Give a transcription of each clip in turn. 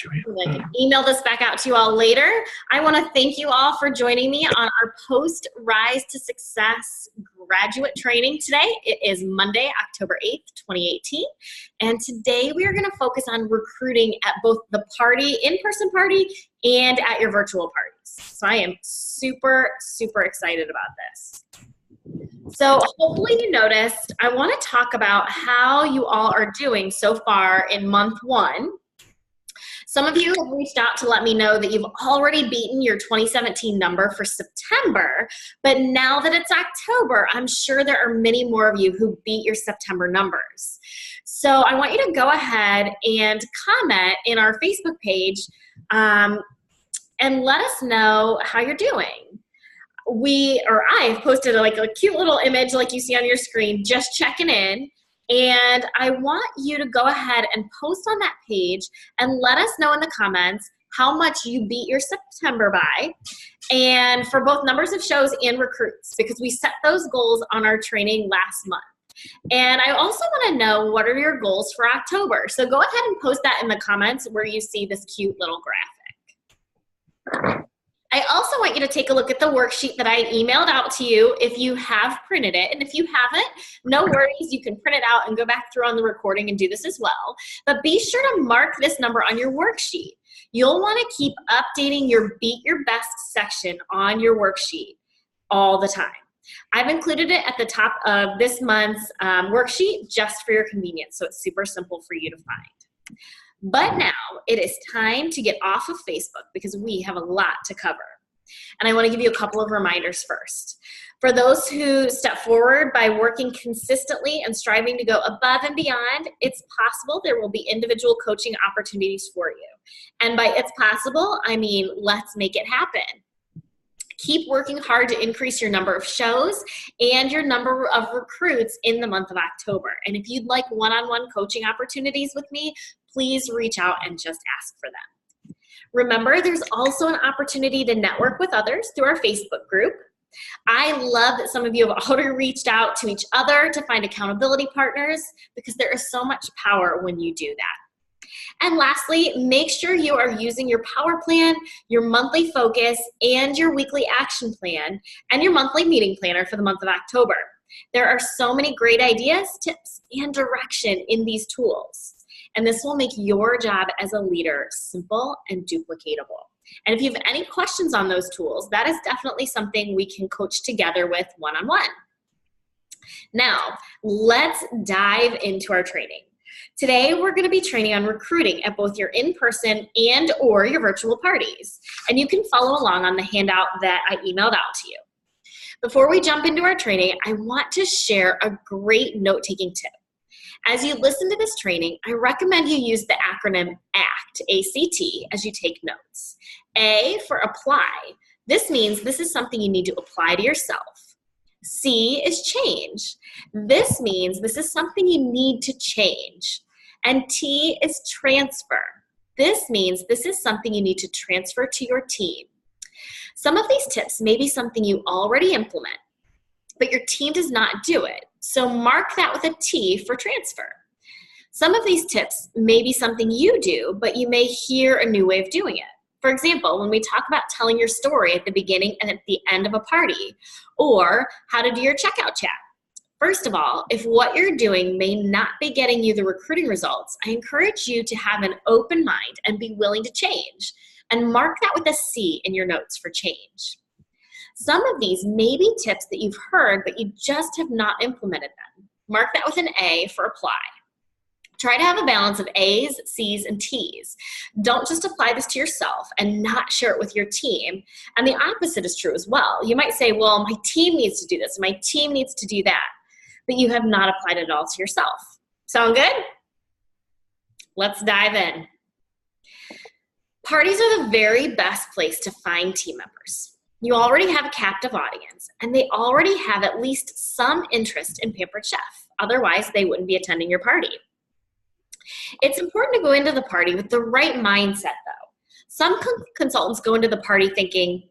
I can email this back out to you all later. I want to thank you all for joining me on our post Rise to Success graduate training today. It is Monday, October 8th, 2018. And today we are going to focus on recruiting at both the party, in-person party, and at your virtual parties. So I am super, super excited about this. So hopefully you noticed, I want to talk about how you all are doing so far in month one. Some of you have reached out to let me know that you've already beaten your 2017 number for September, but now that it's October, I'm sure there are many more of you who beat your September numbers. So I want you to go ahead and comment in our Facebook page and let us know how you're doing. I've posted a cute little image like you see on your screen, just checking in. And I want you to go ahead and post on that page and let us know in the comments how much you beat your September by, and for both numbers of shows and recruits, because we set those goals on our training last month. And I also want to know, what are your goals for October? So go ahead and post that in the comments where you see this cute little graphic. I also want you to take a look at the worksheet that I emailed out to you if you have printed it. And if you haven't, no worries, you can print it out and go back through on the recording and do this as well. But be sure to mark this number on your worksheet. You'll want to keep updating your Beat Your Best section on your worksheet all the time. I've included it at the top of this month's worksheet just for your convenience, so it's super simple for you to find. But now it is time to get off of Facebook because we have a lot to cover. And I want to give you a couple of reminders first. For those who step forward by working consistently and striving to go above and beyond, it's possible there will be individual coaching opportunities for you. And by it's possible, I mean, let's make it happen. Keep working hard to increase your number of shows and your number of recruits in the month of October. And if you'd like one-on-one coaching opportunities with me, please reach out and just ask for them. Remember, there's also an opportunity to network with others through our Facebook group. I love that some of you have already reached out to each other to find accountability partners, because there is so much power when you do that. And lastly, make sure you are using your power plan, your monthly focus, and your weekly action plan, and your monthly meeting planner for the month of October. There are so many great ideas, tips, and direction in these tools. And this will make your job as a leader simple and duplicatable. And if you have any questions on those tools, that is definitely something we can coach together with one-on-one. Now, let's dive into our training. Today, we're going to be training on recruiting at both your in-person and or your virtual parties. And you can follow along on the handout that I emailed out to you. Before we jump into our training, I want to share a great note-taking tip. As you listen to this training, I recommend you use the acronym ACT, A-C-T, as you take notes. A for apply. This means this is something you need to apply to yourself. C is change. This means this is something you need to change. And T is transfer. This means this is something you need to transfer to your team. Some of these tips may be something you already implement, but your team does not do it. So mark that with a T for transfer. Some of these tips may be something you do, but you may hear a new way of doing it. For example, when we talk about telling your story at the beginning and at the end of a party, or how to do your checkout chat. First of all, if what you're doing may not be getting you the recruiting results, I encourage you to have an open mind and be willing to change. And mark that with a C in your notes for change. Some of these may be tips that you've heard, but you just have not implemented them. Mark that with an A for apply. Try to have a balance of A's, C's, and T's. Don't just apply this to yourself and not share it with your team. And the opposite is true as well. You might say, well, my team needs to do this, my team needs to do that, but you have not applied it all to yourself. Sound good? Let's dive in. Parties are the very best place to find team members. You already have a captive audience, and they already have at least some interest in Pampered Chef. Otherwise, they wouldn't be attending your party. It's important to go into the party with the right mindset, though. Some consultants go into the party thinking,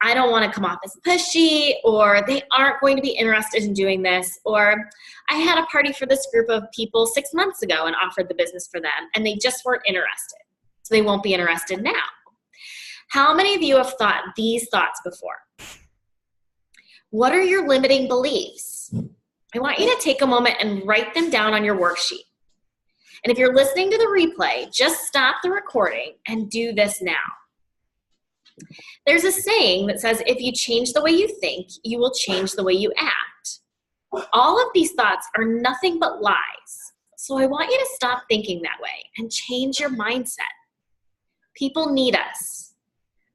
I don't want to come off as pushy, or they aren't going to be interested in doing this, or I had a party for this group of people 6 months ago and offered the business for them, and they just weren't interested. so they won't be interested now. How many of you have thought these thoughts before? What are your limiting beliefs? I want you to take a moment and write them down on your worksheet. And if you're listening to the replay, just stop the recording and do this now. There's a saying that says, if you change the way you think, you will change the way you act. All of these thoughts are nothing but lies. So I want you to stop thinking that way and change your mindset. People need us.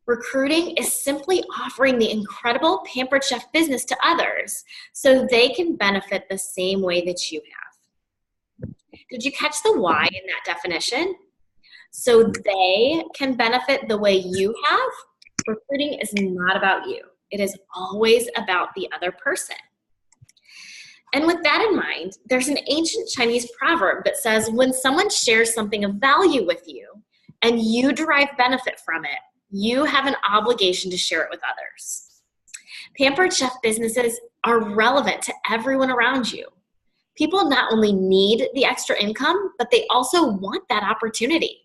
Recruiting is simply offering the incredible Pampered Chef business to others so they can benefit the same way that you have. Did you catch the why in that definition? So they can benefit the way you have. Recruiting is not about you. It is always about the other person. And with that in mind, there's an ancient Chinese proverb that says, when someone shares something of value with you and you derive benefit from it, you have an obligation to share it with others. Pampered Chef businesses are relevant to everyone around you. People not only need the extra income, but they also want that opportunity.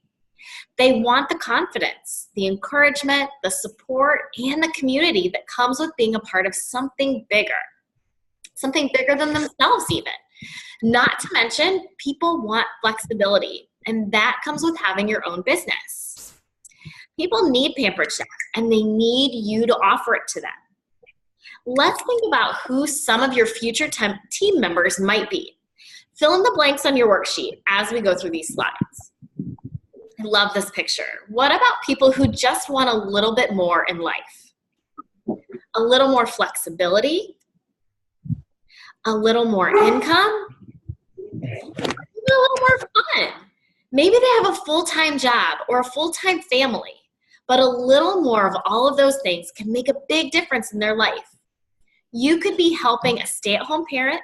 They want the confidence, the encouragement, the support, and the community that comes with being a part of something bigger than themselves even. Not to mention, people want flexibility, and that comes with having your own business. People need Pampered Chef, and they need you to offer it to them. Let's think about who some of your future team members might be. Fill in the blanks on your worksheet as we go through these slides. I love this picture. What about people who just want a little bit more in life? A little more flexibility, a little more income, a little more fun. Maybe they have a full-time job or a full-time family, but a little more of all of those things can make a big difference in their life. You could be helping a stay-at-home parent,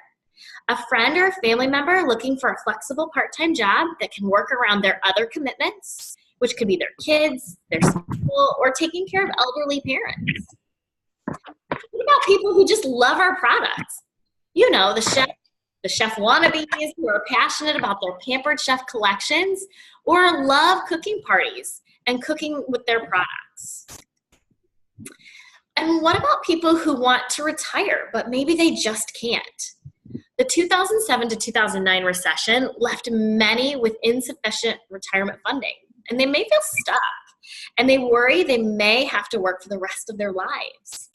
a friend or a family member looking for a flexible part-time job that can work around their other commitments, which could be their kids, their school, or taking care of elderly parents. What about people who just love our products? You know, the chef wannabes who are passionate about their Pampered Chef collections or love cooking parties and cooking with their products. And what about people who want to retire, but maybe they just can't? The 2007 to 2009 recession left many with insufficient retirement funding, and they may feel stuck, and they worry they may have to work for the rest of their lives.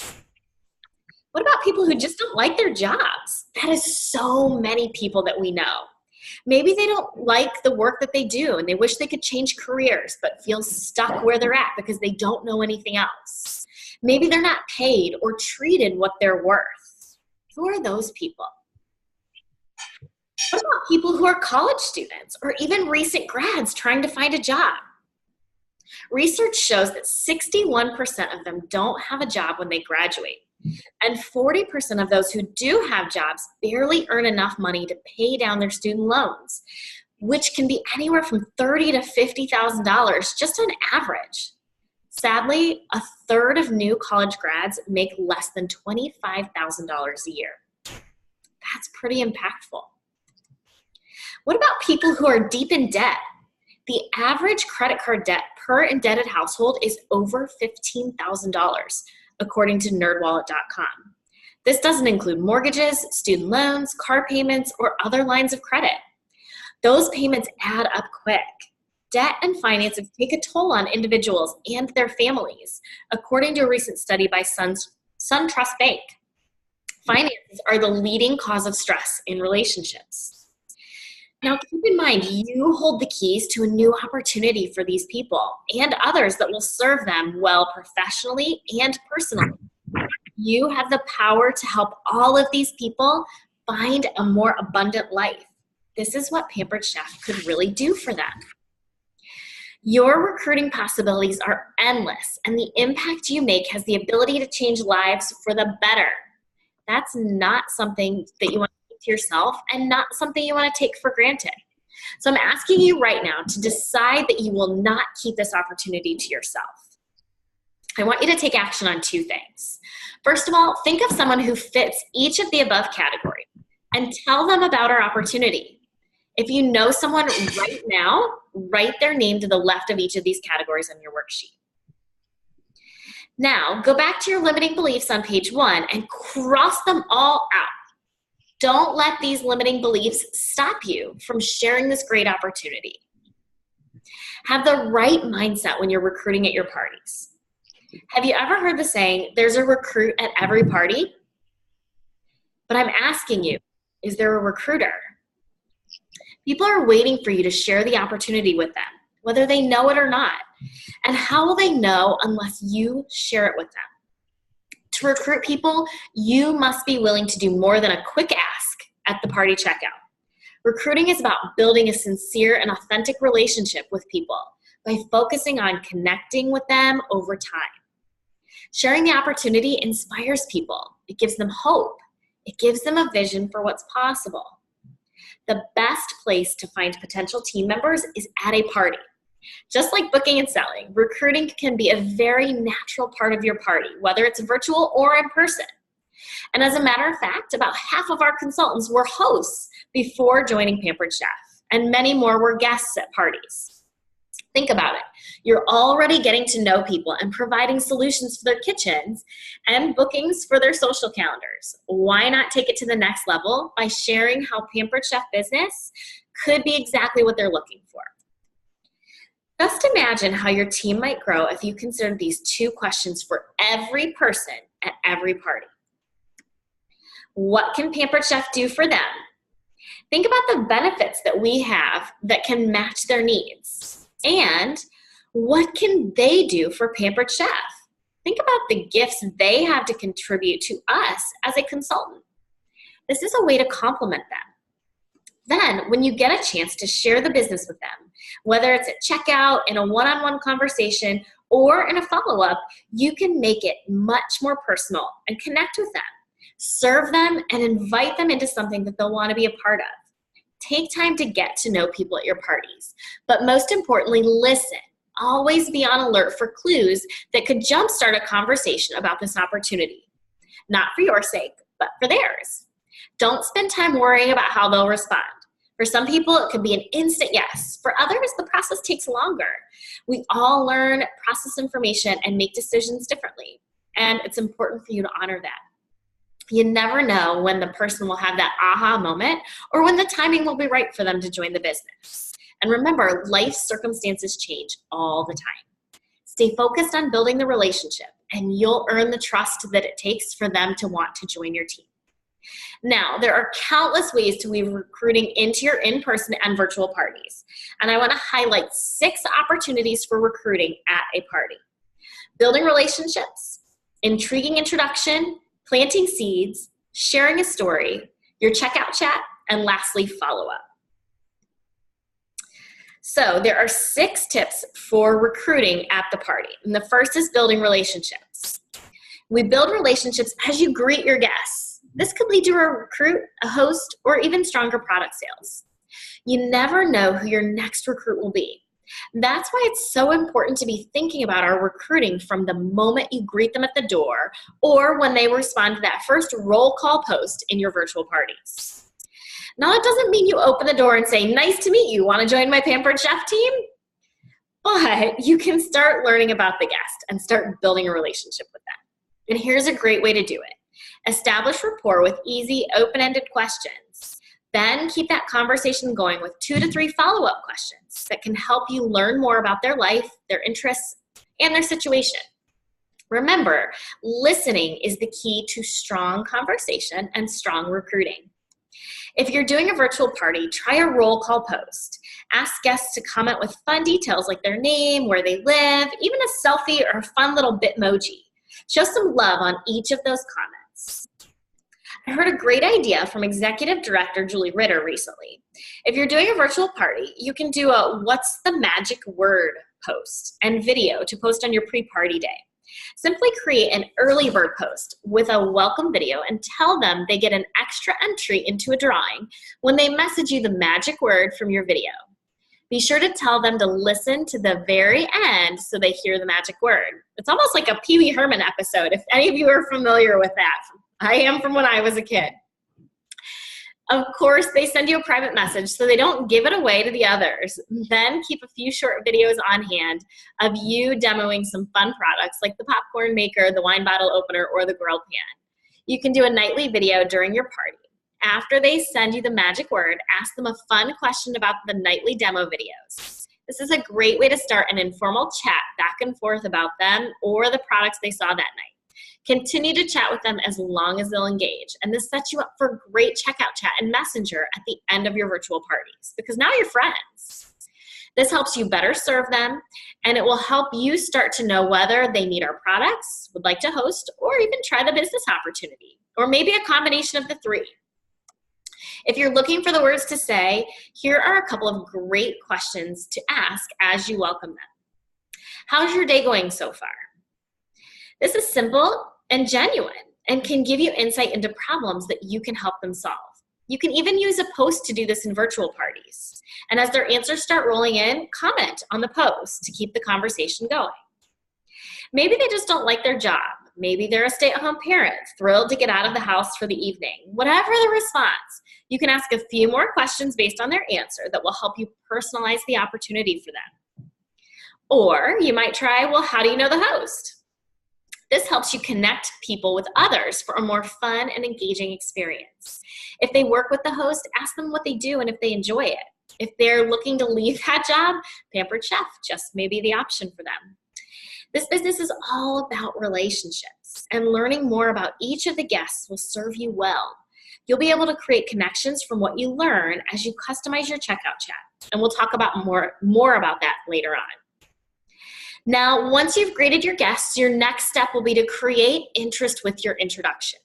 What about people who just don't like their jobs? That is so many people that we know. Maybe they don't like the work that they do, and they wish they could change careers, but feel stuck where they're at because they don't know anything else. Maybe they're not paid or treated what they're worth. Who are those people? What about people who are college students or even recent grads trying to find a job? Research shows that 61% of them don't have a job when they graduate, and 40% of those who do have jobs barely earn enough money to pay down their student loans, which can be anywhere from $30,000 to $50,000 just on average. Sadly, a third of new college grads make less than $25,000 a year. That's pretty impactful. What about people who are deep in debt? The average credit card debt per indebted household is over $15,000, according to nerdwallet.com. This doesn't include mortgages, student loans, car payments, or other lines of credit. Those payments add up quick. Debt and finances take a toll on individuals and their families, according to a recent study by SunTrust Bank. Finances are the leading cause of stress in relationships. Now, keep in mind, you hold the keys to a new opportunity for these people and others that will serve them well professionally and personally. You have the power to help all of these people find a more abundant life. This is what Pampered Chef could really do for them. Your recruiting possibilities are endless, and the impact you make has the ability to change lives for the better. That's not something that you want to keep to yourself and not something you want to take for granted. So I'm asking you right now to decide that you will not keep this opportunity to yourself. I want you to take action on two things. First of all, think of someone who fits each of the above categories and tell them about our opportunity. If you know someone right now, Write their name to the left of each of these categories on your worksheet. Now, go back to your limiting beliefs on page 1 and cross them all out. Don't let these limiting beliefs stop you from sharing this great opportunity. Have the right mindset when you're recruiting at your parties. Have you ever heard the saying, there's a recruit at every party? But I'm asking you, is there a recruiter? People are waiting for you to share the opportunity with them, whether they know it or not. And how will they know unless you share it with them? To recruit people, you must be willing to do more than a quick ask at the party checkout. Recruiting is about building a sincere and authentic relationship with people by focusing on connecting with them over time. Sharing the opportunity inspires people. It gives them hope. It gives them a vision for what's possible. The best place to find potential team members is at a party. Just like booking and selling, recruiting can be a very natural part of your party, whether it's virtual or in person. And as a matter of fact, about half of our consultants were hosts before joining Pampered Chef, and many more were guests at parties. Think about it. You're already getting to know people and providing solutions for their kitchens and bookings for their social calendars. Why not take it to the next level by sharing how Pampered Chef business could be exactly what they're looking for? Just imagine how your team might grow if you consider these 2 questions for every person at every party. What can Pampered Chef do for them? Think about the benefits that we have that can match their needs. And what can they do for Pampered Chef? Think about the gifts they have to contribute to us as a consultant. This is a way to complement them. Then, when you get a chance to share the business with them, whether it's at checkout, in a one-on-one conversation, or in a follow-up, you can make it much more personal and connect with them. Serve them and invite them into something that they'll want to be a part of. Take time to get to know people at your parties, but most importantly, listen. Always be on alert for clues that could jumpstart a conversation about this opportunity. Not for your sake, but for theirs. Don't spend time worrying about how they'll respond. For some people, it could be an instant yes. For others, the process takes longer. We all learn, process information, and make decisions differently. And it's important for you to honor that. You never know when the person will have that aha moment or when the timing will be right for them to join the business. And remember, life circumstances change all the time. Stay focused on building the relationship, and you'll earn the trust that it takes for them to want to join your team. Now, there are countless ways to weave recruiting into your in-person and virtual parties. And I want to highlight 6 opportunities for recruiting at a party. Building relationships, intriguing introduction, planting seeds, sharing a story, your checkout chat, and lastly, follow-up. So there are 6 tips for recruiting at the party. And the first is building relationships. We build relationships as you greet your guests. This could lead to a recruit, a host, or even stronger product sales. You never know who your next recruit will be. That's why it's so important to be thinking about our recruiting from the moment you greet them at the door or when they respond to that first roll call post in your virtual parties. Now, it doesn't mean you open the door and say, "Nice to meet you. Want to join my Pampered Chef team?" But you can start learning about the guest and start building a relationship with them. And here's a great way to do it. Establish rapport with easy, open-ended questions. Then keep that conversation going with 2 to 3 follow-up questions that can help you learn more about their life, their interests, and their situation. Remember, listening is the key to strong conversation and strong recruiting. If you're doing a virtual party, try a roll call post. Ask guests to comment with fun details like their name, where they live, even a selfie or a fun little Bitmoji. Show some love on each of those comments. I heard a great idea from Executive Director Julie Ritter recently. If you're doing a virtual party, you can do a "What's the Magic Word" post and video to post on your pre-party day. Simply create an early bird post with a welcome video and tell them they get an extra entry into a drawing when they message you the magic word from your video. Be sure to tell them to listen to the very end so they hear the magic word. It's almost like a Pee Wee Herman episode, if any of you are familiar with that. I am from when I was a kid. Of course, they send you a private message so they don't give it away to the others. Then keep a few short videos on hand of you demoing some fun products like the popcorn maker, the wine bottle opener, or the grill pan. You can do a nightly video during your party. After they send you the magic word, ask them a fun question about the nightly demo videos. This is a great way to start an informal chat back and forth about them or the products they saw that night. Continue to chat with them as long as they'll engage, and this sets you up for great checkout chat and Messenger at the end of your virtual parties because now you're friends. This helps you better serve them, and it will help you start to know whether they need our products, would like to host, or even try the business opportunity, or maybe a combination of the three. If you're looking for the words to say, here are a couple of great questions to ask as you welcome them. How's your day going so far? This is simple and genuine and can give you insight into problems that you can help them solve. You can even use a post to do this in virtual parties. And as their answers start rolling in, comment on the post to keep the conversation going. Maybe they just don't like their job. Maybe they're a stay-at-home parent, thrilled to get out of the house for the evening. Whatever the response, you can ask a few more questions based on their answer that will help you personalize the opportunity for them. Or you might try, well, how do you know the host? This helps you connect people with others for a more fun and engaging experience. If they work with the host, ask them what they do and if they enjoy it. If they're looking to leave that job, Pampered Chef just may be the option for them. This business is all about relationships, and learning more about each of the guests will serve you well. You'll be able to create connections from what you learn as you customize your checkout chat, and we'll talk about more about that later on. Now, once you've graded your guests, your next step will be to create interest with your introduction.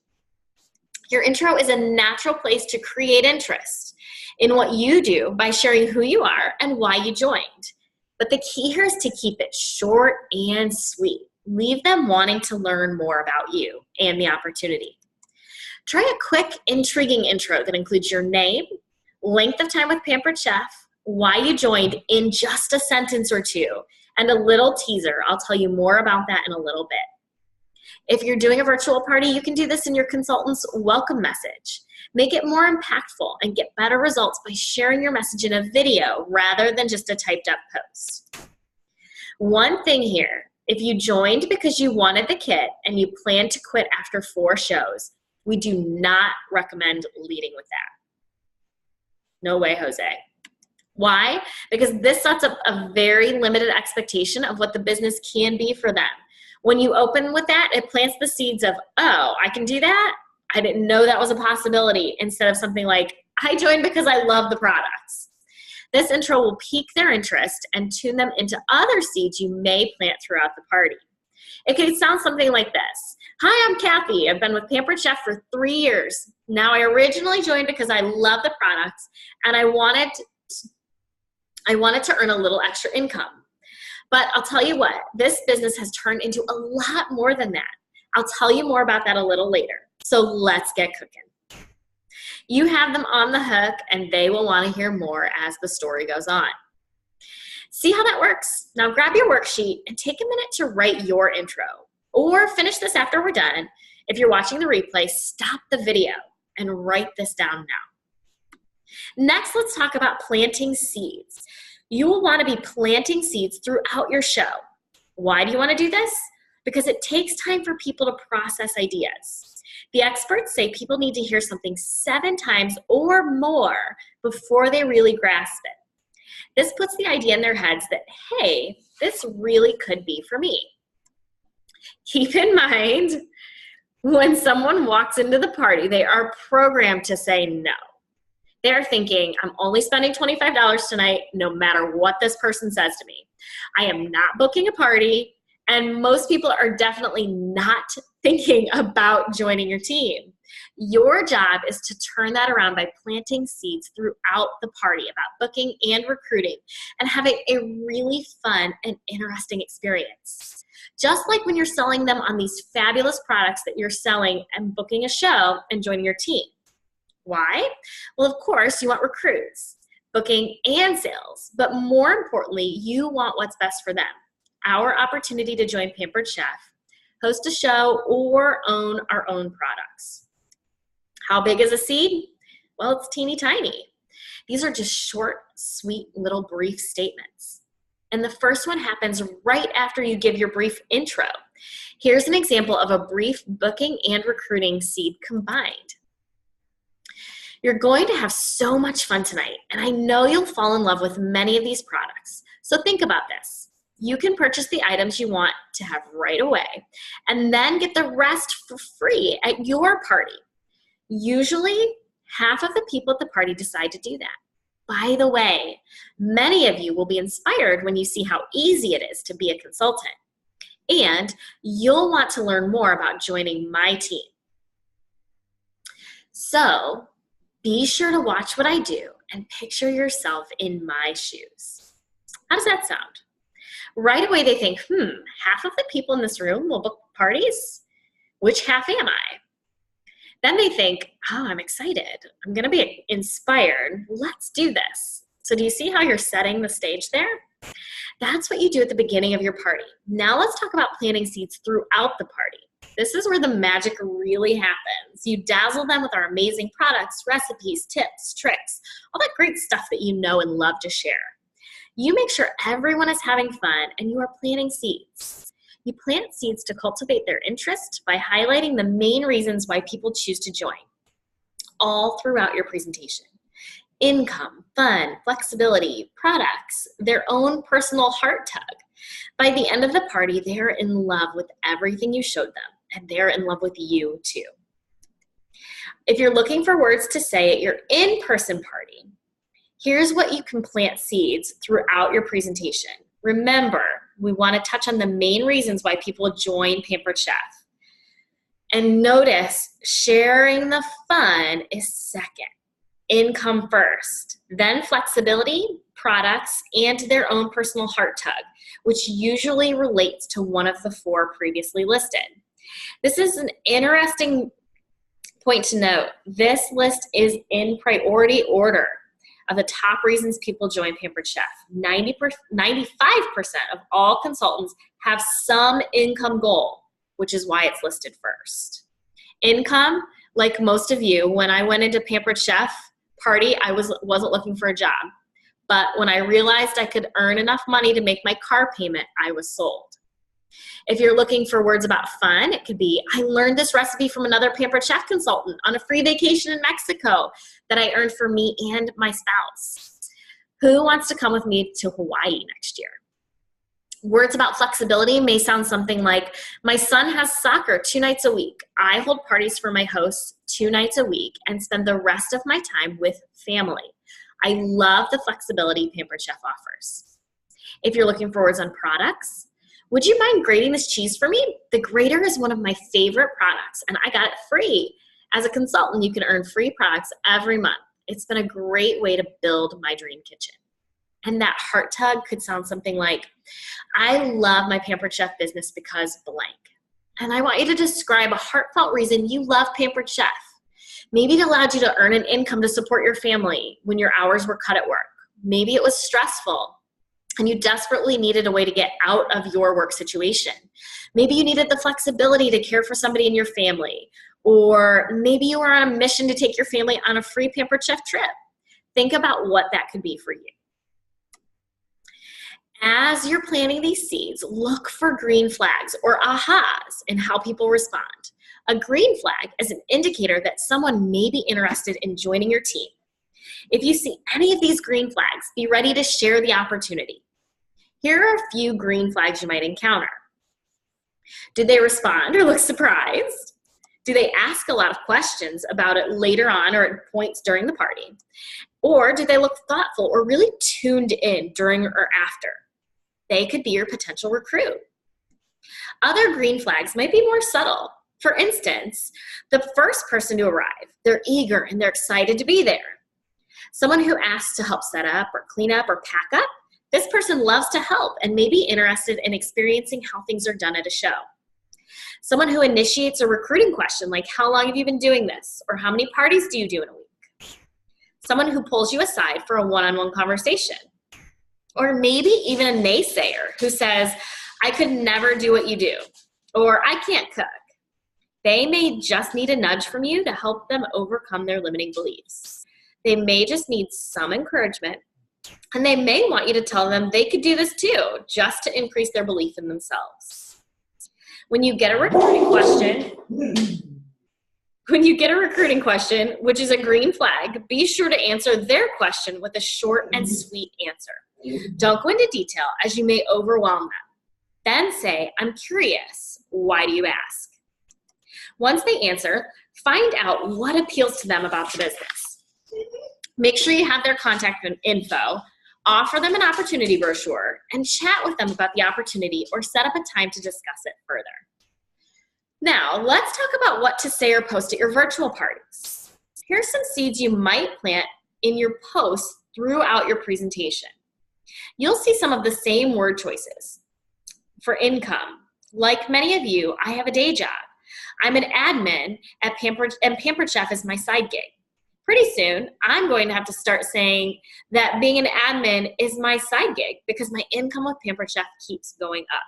Your intro is a natural place to create interest in what you do by sharing who you are and why you joined. But the key here is to keep it short and sweet. Leave them wanting to learn more about you and the opportunity. Try a quick, intriguing intro that includes your name, length of time with Pampered Chef, why you joined in just a sentence or two, and a little teaser. I'll tell you more about that in a little bit. If you're doing a virtual party, you can do this in your consultant's welcome message. Make it more impactful and get better results by sharing your message in a video rather than just a typed up post. One thing here, if you joined because you wanted the kit and you plan to quit after 4 shows, we do not recommend leading with that. No way, Jose. Why? Because this sets up a very limited expectation of what the business can be for them. When you open with that, it plants the seeds of, oh, I can do that? I didn't know that was a possibility, instead of something like, I joined because I love the products. This intro will pique their interest and tune them into other seeds you may plant throughout the party. It could sound something like this. Hi, I'm Kathy. I've been with Pampered Chef for 3 years. Now, I originally joined because I love the products and I wanted to earn a little extra income. But I'll tell you what, this business has turned into a lot more than that. I'll tell you more about that a little later. So let's get cooking. You have them on the hook and they will want to hear more as the story goes on. See how that works? Now grab your worksheet and take a minute to write your intro, or finish this after we're done. If you're watching the replay, stop the video and write this down now. Next, let's talk about planting seeds. You will want to be planting seeds throughout your show. Why do you want to do this? Because it takes time for people to process ideas. The experts say people need to hear something 7 times or more before they really grasp it. This puts the idea in their heads that, hey, this really could be for me. Keep in mind, when someone walks into the party, they are programmed to say no. They're thinking, I'm only spending $25 tonight, no matter what this person says to me. I am not booking a party, and most people are definitely not thinking about joining your team. Your job is to turn that around by planting seeds throughout the party about booking and recruiting and having a really fun and interesting experience. Just like when you're selling them on these fabulous products that you're selling and booking a show and joining your team. Why? Well, of course, you want recruits, booking, and sales. But more importantly, you want what's best for them. Our opportunity to join Pampered Chef, host a show, or own our own products. How big is a seed? Well, it's teeny tiny. These are just short, sweet, little brief statements. And the first one happens right after you give your brief intro. Here's an example of a brief booking and recruiting seed combined. You're going to have so much fun tonight, and I know you'll fall in love with many of these products. So think about this. You can purchase the items you want to have right away, and then get the rest for free at your party. Usually, half of the people at the party decide to do that. By the way, many of you will be inspired when you see how easy it is to be a consultant, and you'll want to learn more about joining my team. So, be sure to watch what I do and picture yourself in my shoes. How does that sound? Right away they think, half of the people in this room will book parties? Which half am I? Then they think, I'm excited. I'm going to be inspired. Let's do this. So do you see how you're setting the stage there? That's what you do at the beginning of your party. Now let's talk about planting seeds throughout the party. This is where the magic really happens. You dazzle them with our amazing products, recipes, tips, tricks, all that great stuff that you know and love to share. You make sure everyone is having fun, and you are planting seeds. You plant seeds to cultivate their interest by highlighting the main reasons why people choose to join, all throughout your presentation. Income, fun, flexibility, products, their own personal heart tug. By the end of the party, they're in love with everything you showed them, and they're in love with you too. If you're looking for words to say at your in-person party, here's what you can plant seeds throughout your presentation. Remember, we want to touch on the main reasons why people join Pampered Chef. And notice, sharing the fun is second. Income first, then flexibility, products, and their own personal heart tug, which usually relates to one of the four previously listed. This is an interesting point to note. This list is in priority order of the top reasons people join Pampered Chef. 95% of all consultants have some income goal, which is why it's listed first. Income, like most of you, when I went into Pampered Chef party, I wasn't looking for a job. But when I realized I could earn enough money to make my car payment, I was sold. If you're looking for words about fun, it could be, I learned this recipe from another Pampered Chef consultant on a free vacation in Mexico that I earned for me and my spouse. Who wants to come with me to Hawaii next year? Words about flexibility may sound something like, my son has soccer 2 nights a week. I hold parties for my hosts 2 nights a week and spend the rest of my time with family. I love the flexibility Pampered Chef offers. If you're looking for words on products, would you mind grating this cheese for me? The grater is one of my favorite products, and I got it free. As a consultant, you can earn free products every month. It's been a great way to build my dream kitchen. And that heart tug could sound something like, I love my Pampered Chef business because blank. And I want you to describe a heartfelt reason you love Pampered Chef. Maybe it allowed you to earn an income to support your family when your hours were cut at work. Maybe it was stressful and you desperately needed a way to get out of your work situation. Maybe you needed the flexibility to care for somebody in your family. Or maybe you were on a mission to take your family on a free Pampered Chef trip. Think about what that could be for you. As you're planting these seeds, look for green flags or ahas in how people respond. A green flag is an indicator that someone may be interested in joining your team. If you see any of these green flags, be ready to share the opportunity. Here are a few green flags you might encounter. Do they respond or look surprised? Do they ask a lot of questions about it later on or at points during the party? Or do they look thoughtful or really tuned in during or after? They could be your potential recruit. Other green flags might be more subtle. For instance, the first person to arrive, they're eager and they're excited to be there. Someone who asks to help set up or clean up or pack up, this person loves to help and may be interested in experiencing how things are done at a show. Someone who initiates a recruiting question like, how long have you been doing this? Or how many parties do you do in a week? Someone who pulls you aside for a one-on-one conversation. Or maybe even a naysayer who says, I could never do what you do. Or I can't cook. They may just need a nudge from you to help them overcome their limiting beliefs. They may just need some encouragement, and they may want you to tell them they could do this too, just to increase their belief in themselves. When you get a recruiting question, which is a green flag, be sure to answer their question with a short and sweet answer. Don't go into detail, as you may overwhelm them. Then say, I'm curious. Why do you ask? Once they answer, find out what appeals to them about the business. Make sure you have their contact info, offer them an opportunity brochure, and chat with them about the opportunity or set up a time to discuss it further. Now, let's talk about what to say or post at your virtual parties. Here's some seeds you might plant in your posts throughout your presentation. You'll see some of the same word choices. For income, like many of you, I have a day job. I'm an admin at Pampered Chef is my side gig. Pretty soon, I'm going to have to start saying that being an admin is my side gig because my income with Pampered Chef keeps going up.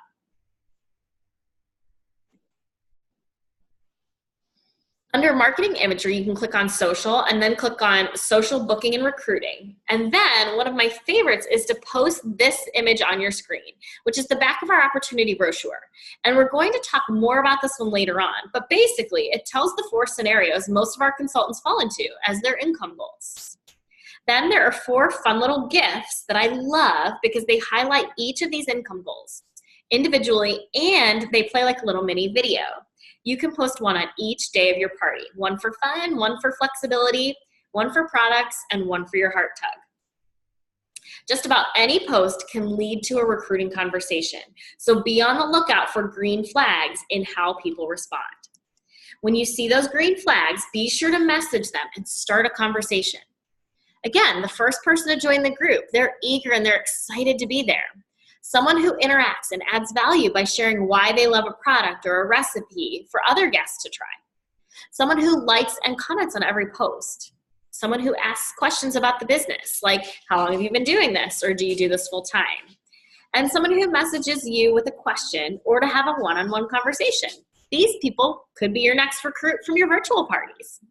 Under marketing imagery, you can click on social and then click on social booking and recruiting. And then one of my favorites is to post this image on your screen, which is the back of our opportunity brochure. And we're going to talk more about this one later on, but basically it tells the 4 scenarios most of our consultants fall into as their income goals. Then there are 4 fun little GIFs that I love because they highlight each of these income goals individually and they play like a little mini video. You can post one on each day of your party. One for fun, one for flexibility, one for products, and one for your heart tug. Just about any post can lead to a recruiting conversation. So be on the lookout for green flags in how people respond. When you see those green flags, be sure to message them and start a conversation. Again, the first person to join the group, they're eager and they're excited to be there. Someone who interacts and adds value by sharing why they love a product or a recipe for other guests to try. Someone who likes and comments on every post. Someone who asks questions about the business, like, how long have you been doing this, or do you do this full time? And someone who messages you with a question or to have a one-on-one conversation. These people could be your next recruit from your virtual parties.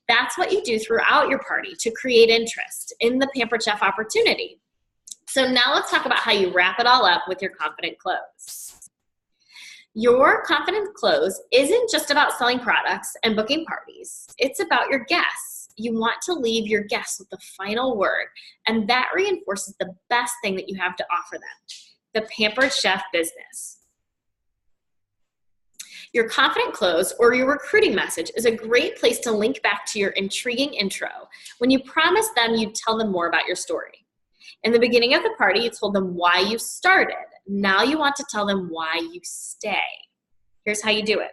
That's what you do throughout your party to create interest in the Pampered Chef opportunity. So now let's talk about how you wrap it all up with your confident close. Your confident close isn't just about selling products and booking parties. It's about your guests. You want to leave your guests with the final word, and that reinforces the best thing that you have to offer them, the Pampered Chef business. Your confident close or your recruiting message is a great place to link back to your intriguing intro when you promise them you'd tell them more about your story. In the beginning of the party, you told them why you started. Now you want to tell them why you stay. Here's how you do it.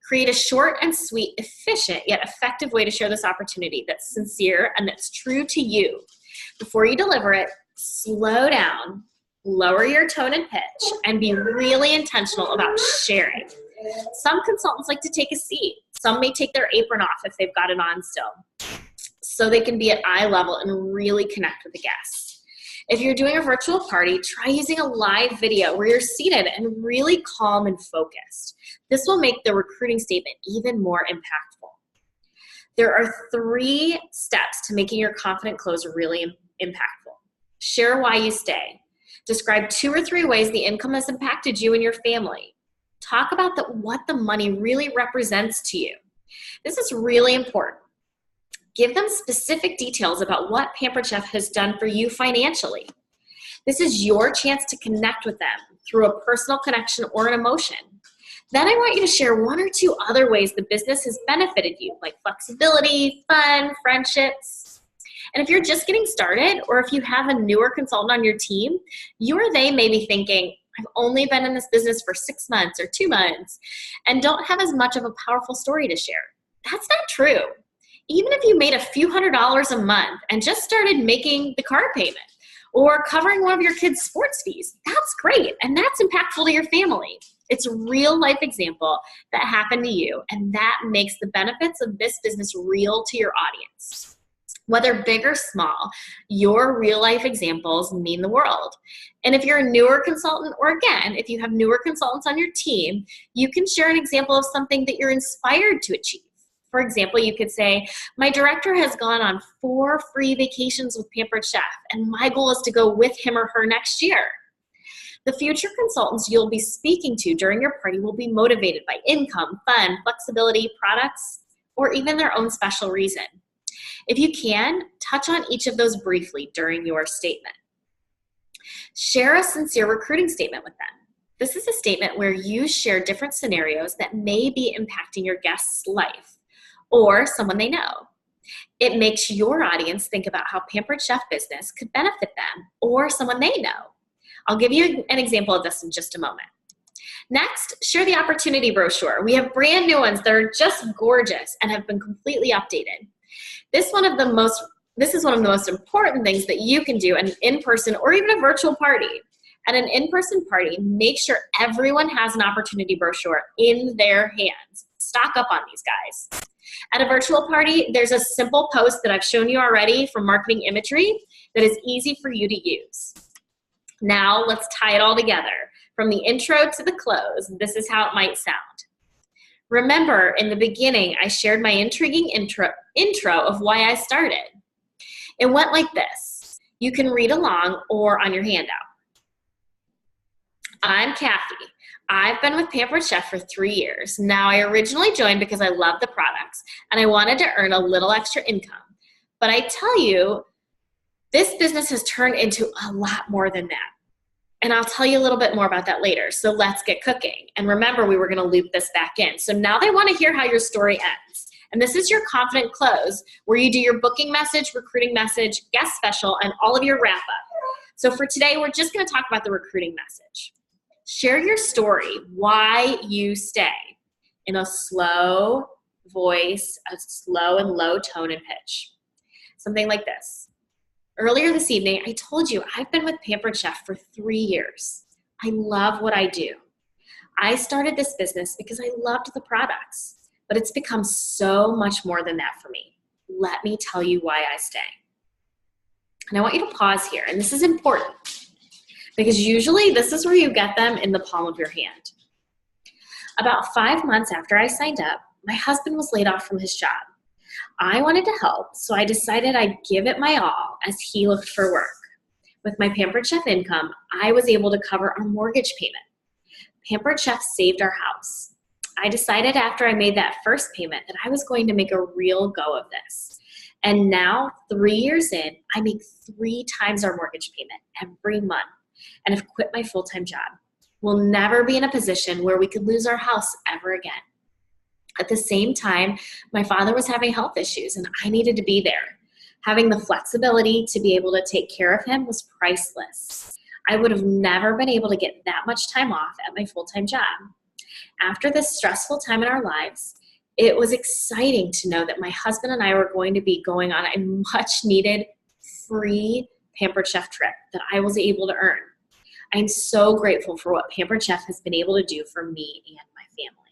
Create a short and sweet, efficient, yet effective way to share this opportunity that's sincere and that's true to you. Before you deliver it, slow down, lower your tone and pitch, and be really intentional about sharing. Some consultants like to take a seat. Some may take their apron off if they've got it on still, so they can be at eye level and really connect with the guests. If you're doing a virtual party, try using a live video where you're seated and really calm and focused. This will make the recruiting statement even more impactful. There are 3 steps to making your confident close really impactful. Share why you stay. Describe 2 or 3 ways the income has impacted you and your family. Talk about what the money really represents to you. This is really important. Give them specific details about what Pampered Chef has done for you financially. This is your chance to connect with them through a personal connection or an emotion. Then I want you to share 1 or 2 other ways the business has benefited you, like flexibility, fun, friendships. And if you're just getting started, or if you have a newer consultant on your team, you or they may be thinking, I've only been in this business for 6 months or 2 months and don't have as much of a powerful story to share. That's not true. Even if you made a few $100s a month and just started making the car payment or covering one of your kids' sports fees, that's great, and that's impactful to your family. It's a real life example that happened to you, and that makes the benefits of this business real to your audience. Whether big or small, your real life examples mean the world. And if you're a newer consultant, or again, if you have newer consultants on your team, you can share an example of something that you're inspired to achieve. For example, you could say, my director has gone on 4 free vacations with Pampered Chef, and my goal is to go with him or her next year. The future consultants you'll be speaking to during your party will be motivated by income, fun, flexibility, products, or even their own special reason. If you can, touch on each of those briefly during your statement. Share a sincere recruiting statement with them. This is a statement where you share different scenarios that may be impacting your guest's life or someone they know. It makes your audience think about how Pampered Chef business could benefit them or someone they know. I'll give you an example of this in just a moment. Next, share the opportunity brochure. We have brand new ones that are just gorgeous and have been completely updated. This is one of the most important things that you can do at an in-person or even a virtual party. At an in-person party, make sure everyone has an opportunity brochure in their hands. Stock up on these guys. At a virtual party, there's a simple post that I've shown you already from Marketing Imagery that is easy for you to use. Now let's tie it all together. From the intro to the close, this is how it might sound. Remember, in the beginning, I shared my intriguing intro of why I started. It went like this. You can read along or on your handout. I'm Kathy. I've been with Pampered Chef for 3 years. Now, I originally joined because I love the products and I wanted to earn a little extra income. But I tell you, this business has turned into a lot more than that. And I'll tell you a little bit more about that later. So let's get cooking. And remember, we were going to loop this back in. So now they want to hear how your story ends. And this is your confident close where you do your booking message, recruiting message, guest special, and all of your wrap up. So for today, we're just going to talk about the recruiting message. Share your story, why you stay, in a slow voice, a slow and low tone and pitch. Something like this. Earlier this evening, I told you I've been with Pampered Chef for 3 years. I love what I do. I started this business because I loved the products, but it's become so much more than that for me. Let me tell you why I stay. And I want you to pause here, and this is important because usually this is where you get them in the palm of your hand. About 5 months after I signed up, my husband was laid off from his job. I wanted to help, so I decided I'd give it my all as he looked for work. With my Pampered Chef income, I was able to cover our mortgage payment. Pampered Chef saved our house. I decided after I made that first payment that I was going to make a real go of this. And now, 3 years in, I make 3 times our mortgage payment every month and have quit my full-time job. We'll never be in a position where we could lose our house ever again. At the same time, my father was having health issues and I needed to be there. Having the flexibility to be able to take care of him was priceless. I would have never been able to get that much time off at my full-time job. After this stressful time in our lives, it was exciting to know that my husband and I were going to be going on a much-needed free Pampered Chef trip that I was able to earn. I'm so grateful for what Pampered Chef has been able to do for me and my family.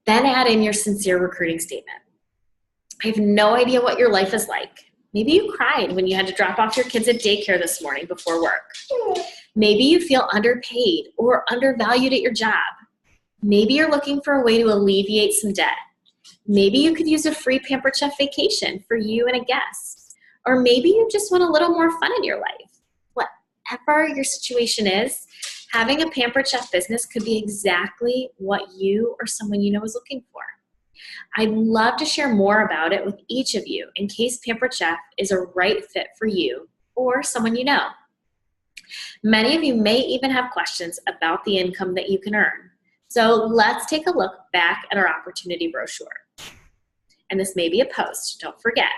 Then add in your sincere recruiting statement. I have no idea what your life is like. Maybe you cried when you had to drop off your kids at daycare this morning before work. Maybe you feel underpaid or undervalued at your job. Maybe you're looking for a way to alleviate some debt. Maybe you could use a free Pampered Chef vacation for you and a guest. Or maybe you just want a little more fun in your life. Whatever your situation is, having a Pampered Chef business could be exactly what you or someone you know is looking for. I'd love to share more about it with each of you in case Pampered Chef is a right fit for you or someone you know. Many of you may even have questions about the income that you can earn. So let's take a look back at our opportunity brochure. And this may be a post, don't forget.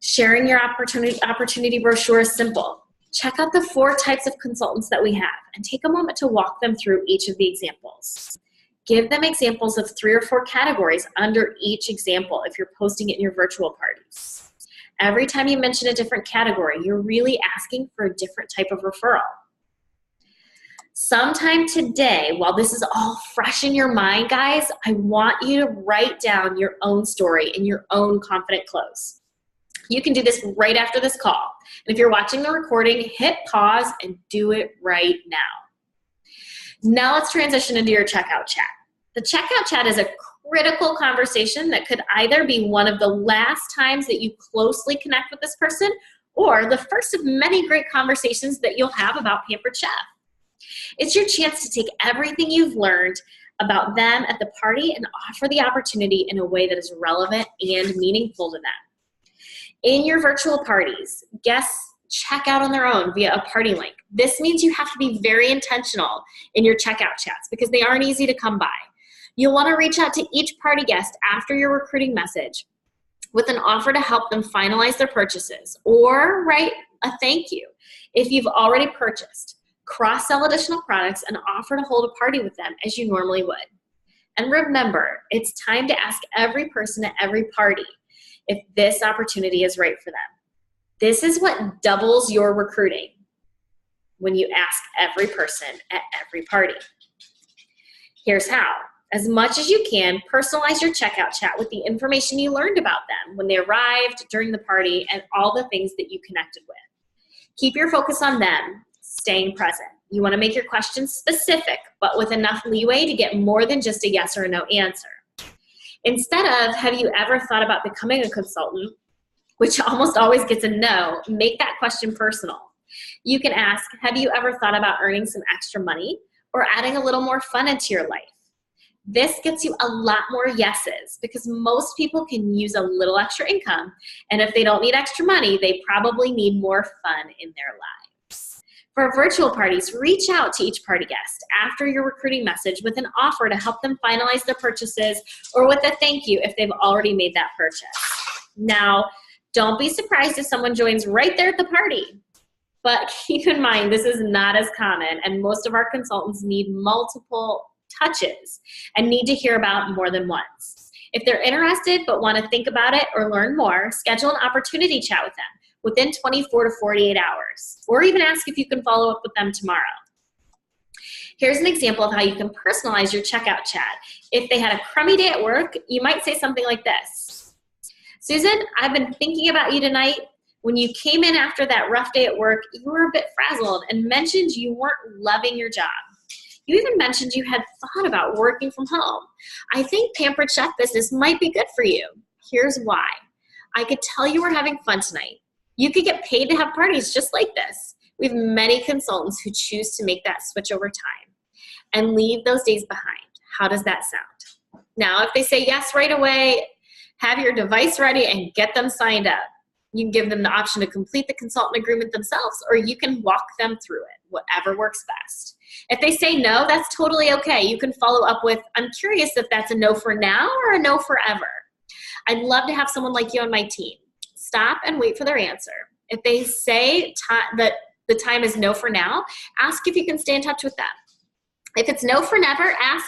Sharing your opportunity brochure is simple. Check out the 4 types of consultants that we have and take a moment to walk them through each of the examples. Give them examples of 3 or 4 categories under each example if you're posting it in your virtual parties. Every time you mention a different category, you're really asking for a different type of referral. Sometime today, while this is all fresh in your mind, guys, I want you to write down your own story in your own confident close. You can do this right after this call. And if you're watching the recording, hit pause and do it right now. Now let's transition into your checkout chat. The checkout chat is a critical conversation that could either be one of the last times that you closely connect with this person or the first of many great conversations that you'll have about Pampered Chef. It's your chance to take everything you've learned about them at the party and offer the opportunity in a way that is relevant and meaningful to them. In your virtual parties, guests check out on their own via a party link. This means you have to be very intentional in your checkout chats because they aren't easy to come by. You'll want to reach out to each party guest after your recruiting message with an offer to help them finalize their purchases, or write a thank you if you've already purchased. Cross-sell additional products and offer to hold a party with them as you normally would. And remember, it's time to ask every person at every party if this opportunity is right for them. This is what doubles your recruiting when you ask every person at every party. Here's how. As much as you can, personalize your checkout chat with the information you learned about them when they arrived, during the party, and all the things that you connected with. Keep your focus on them, staying present. You want to make your questions specific, but with enough leeway to get more than just a yes or a no answer. Instead of, have you ever thought about becoming a consultant, which almost always gets a no, make that question personal. You can ask, have you ever thought about earning some extra money or adding a little more fun into your life? This gets you a lot more yeses because most people can use a little extra income, and if they don't need extra money, they probably need more fun in their lives. For virtual parties, reach out to each party guest after your recruiting message with an offer to help them finalize their purchases or with a thank you if they've already made that purchase. Now, don't be surprised if someone joins right there at the party. But keep in mind, this is not as common, and most of our consultants need multiple touches and need to hear about more than once. If they're interested but want to think about it or learn more, schedule an opportunity chat with them within 24 to 48 hours, or even ask if you can follow up with them tomorrow. Here's an example of how you can personalize your checkout chat. If they had a crummy day at work, you might say something like this. Susan, I've been thinking about you tonight. When you came in after that rough day at work, you were a bit frazzled and mentioned you weren't loving your job. You even mentioned you had thought about working from home. I think Pampered Chef business might be good for you. Here's why. I could tell you were having fun tonight. You could get paid to have parties just like this. We have many consultants who choose to make that switch over time and leave those days behind. How does that sound? Now, if they say yes right away, have your device ready and get them signed up. You can give them the option to complete the consultant agreement themselves, or you can walk them through it, whatever works best. If they say no, that's totally okay. You can follow up with, I'm curious if that's a no for now or a no forever. I'd love to have someone like you on my team. Stop and wait for their answer. If they say that the time is no for now, ask if you can stay in touch with them. If it's no for never, ask,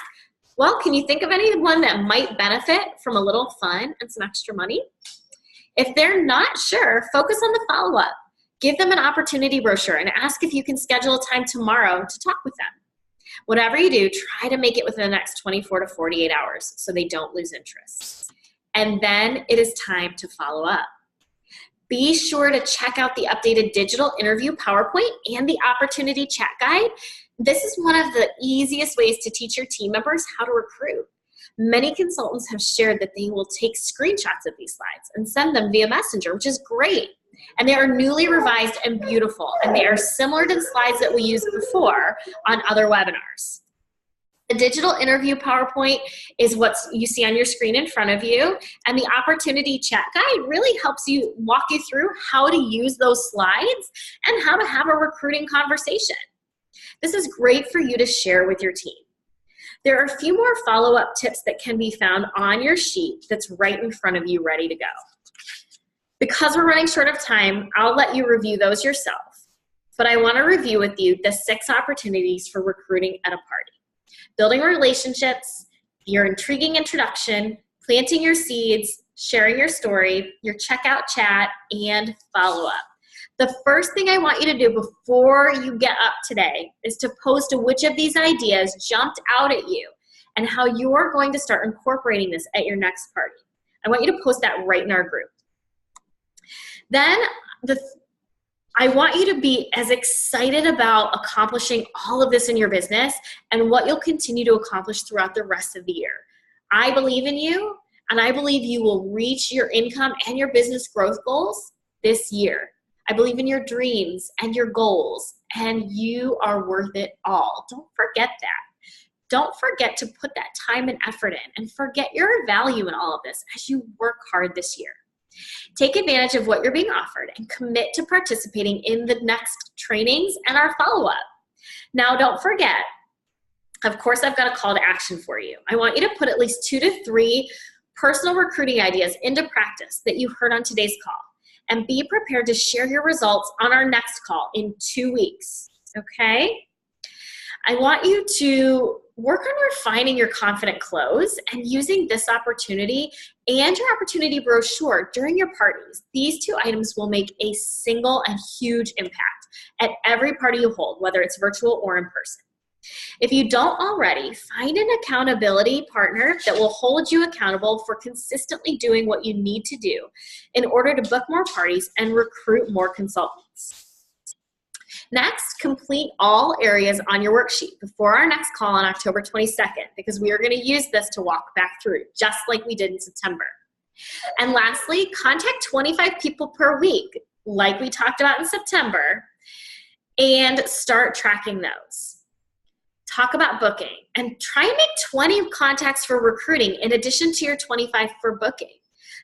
well, can you think of anyone that might benefit from a little fun and some extra money? If they're not sure, focus on the follow-up. Give them an opportunity brochure and ask if you can schedule a time tomorrow to talk with them. Whatever you do, try to make it within the next 24 to 48 hours so they don't lose interest. And then it is time to follow up. Be sure to check out the updated digital interview PowerPoint and the opportunity chat guide. This is one of the easiest ways to teach your team members how to recruit. Many consultants have shared that they will take screenshots of these slides and send them via Messenger, which is great. And they are newly revised and beautiful, and they are similar to the slides that we used before on other webinars. The digital interview PowerPoint is what you see on your screen in front of you, and the opportunity chat guide really helps you walk you through how to use those slides and how to have a recruiting conversation. This is great for you to share with your team. There are a few more follow-up tips that can be found on your sheet that's right in front of you ready to go. Because we're running short of time, I'll let you review those yourself. But I want to review with you the 6 opportunities for recruiting at a party. Building relationships, your intriguing introduction, planting your seeds, sharing your story, your checkout chat, and follow-up. The first thing I want you to do before you get up today is to post which of these ideas jumped out at you and how you are going to start incorporating this at your next party. I want you to post that right in our group. Then I want you to be as excited about accomplishing all of this in your business and what you'll continue to accomplish throughout the rest of the year. I believe in you, and I believe you will reach your income and your business growth goals this year. I believe in your dreams and your goals, and you are worth it all. Don't forget that. Don't forget to put that time and effort in, and forget your value in all of this as you work hard this year. Take advantage of what you're being offered and commit to participating in the next trainings and our follow-up. Now, don't forget, of course, I've got a call to action for you. I want you to put at least 2 to 3 personal recruiting ideas into practice that you heard on today's call, and be prepared to share your results on our next call in 2 weeks, okay? I want you to work on refining your confident close and using this opportunity and your opportunity brochure during your parties. These 2 items will make a single and huge impact at every party you hold, whether it's virtual or in person. If you don't already, find an accountability partner that will hold you accountable for consistently doing what you need to do in order to book more parties and recruit more consultants. Next, complete all areas on your worksheet before our next call on October 22nd, because we are going to use this to walk back through, just like we did in September. And lastly, contact 25 people per week, like we talked about in September, and start tracking those. Talk about booking, and try and make 20 contacts for recruiting in addition to your 25 for booking.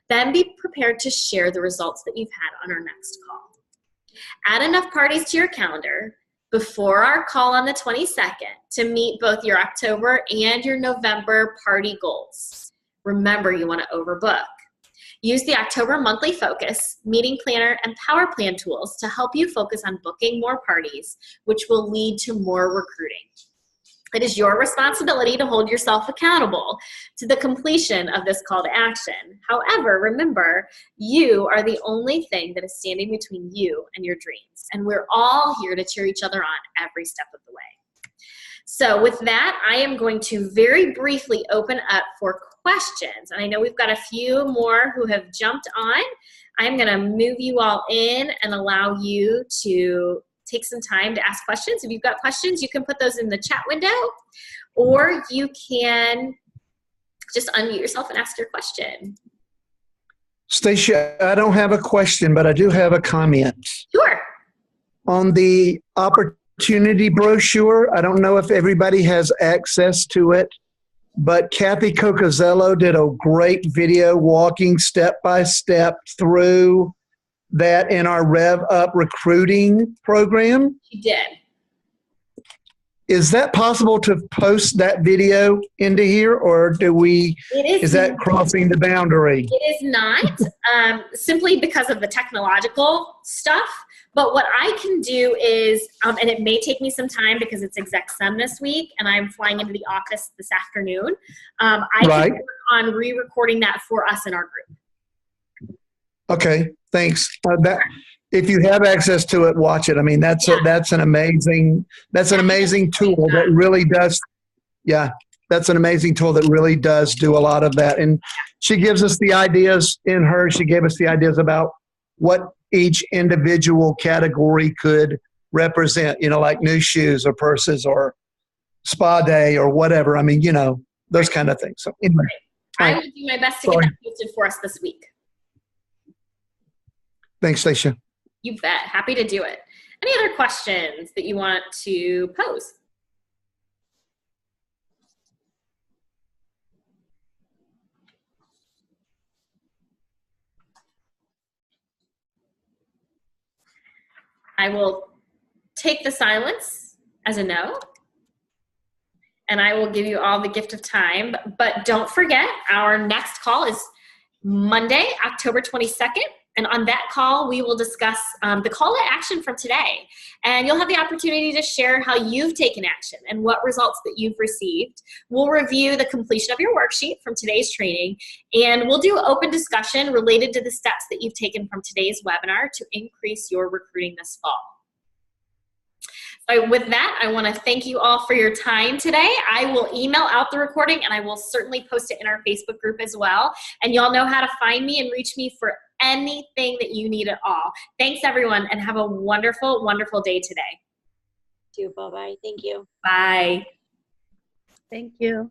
Then be prepared to share the results that you've had on our next call. Add enough parties to your calendar before our call on the 22nd to meet both your October and your November party goals. Remember, you want to overbook. Use the October monthly focus, meeting planner, and power plan tools to help you focus on booking more parties, which will lead to more recruiting. It is your responsibility to hold yourself accountable to the completion of this call to action. However, remember, you are the only thing that is standing between you and your dreams, and we're all here to cheer each other on every step of the way. So with that, I am going to very briefly open up for questions, and I know we've got a few more who have jumped on. I'm going to move you all in and allow you to take some time to ask questions. If you've got questions, you can put those in the chat window, or you can just unmute yourself and ask your question. Stacia, I don't have a question, but I do have a comment. Sure. On the opportunity brochure, I don't know if everybody has access to it, but Kathy Cocazello did a great video walking step by step through that in our Rev Up recruiting program. She did. Is that possible to post that video into here, or is that crossing the boundary? It is not, simply because of the technological stuff. But what I can do is, and it may take me some time because it's Exec Sem this week, and I'm flying into the office this afternoon. I can work on re-recording that for us in our group. Okay, thanks. If you have access to it, watch it. I mean, that's an amazing tool that really does. Yeah, that's an amazing tool that really does do a lot of that. And she gives us the ideas in her. She gave us the ideas about what each individual category could represent. You know, like new shoes or purses or spa day or whatever. I mean, you know, those kind of things. So anyway, I will do my best to get that posted for us this week. Thanks, Stacia. You bet. Happy to do it. Any other questions that you want to pose? I will take the silence as a no, and I will give you all the gift of time. But don't forget, our next call is Monday, October 22nd. And on that call, we will discuss the call to action from today. And you'll have the opportunity to share how you've taken action and what results that you've received. We'll review the completion of your worksheet from today's training, and we'll do open discussion related to the steps that you've taken from today's webinar to increase your recruiting this fall. So with that, I want to thank you all for your time today. I will email out the recording, and I will certainly post it in our Facebook group as well. And y'all know how to find me and reach me for anything that you need at all. Thanks, everyone, and have a wonderful, wonderful day today. Bye-bye. Thank you. Bye. Thank you.